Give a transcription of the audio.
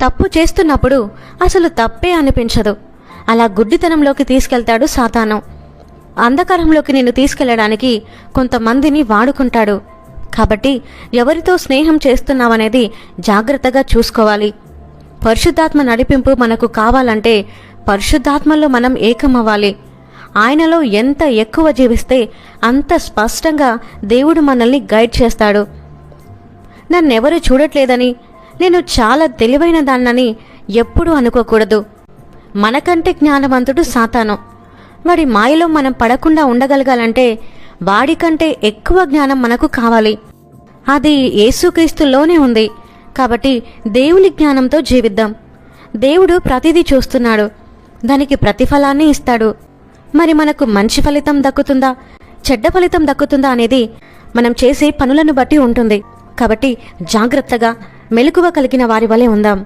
తప్పు చేస్తున్నప్పుడు అసలు తప్పే అనిపించదు. అలా గుడ్డితనంలోకి తీసుకెళ్తాడు సాతాను. అంధకారంలోకి నిన్ను తీసుకెళ్లడానికి కొంతమందిని వాడుకుంటాడు. కాబట్టి ఎవరితో స్నేహం చేస్తున్నావనేది జాగ్రత్తగా చూసుకోవాలి. పరిశుద్ధాత్మ నడిపింపు మనకు కావాలంటే పరిశుద్ధాత్మలో మనం ఏకమవ్వాలి. ఆయనలో ఎంత ఎక్కువ జీవిస్తే అంత స్పష్టంగా దేవుడు మనల్ని గైడ్ చేస్తాడు. నన్నెవరు చూడట్లేదని, నేను చాలా తెలివైన దాన్నని ఎప్పుడూ అనుకోకూడదు. మనకంటే జ్ఞానవంతుడు సాతాను. వాడి మాయలో మనం పడకుండా ఉండగలగాలంటే వాడికంటే ఎక్కువ జ్ఞానం మనకు కావాలి. అది యేసుక్రీస్తులోనే ఉంది. కాబట్టి దేవుని జ్ఞానంతో జీవిద్దాం. దేవుడు ప్రతిదీ చూస్తున్నాడు, దానికి ప్రతిఫలాన్ని ఇస్తాడు. మరి మనకు మంచి ఫలితం దక్కుతుందా, చెడ్డ ఫలితం దక్కుతుందా అనేది మనం చేసే పనులను బట్టి ఉంటుంది. కాబట్టి జాగ్రత్తగా మెలకువ కలిగిన వారి వలె ఉందాం.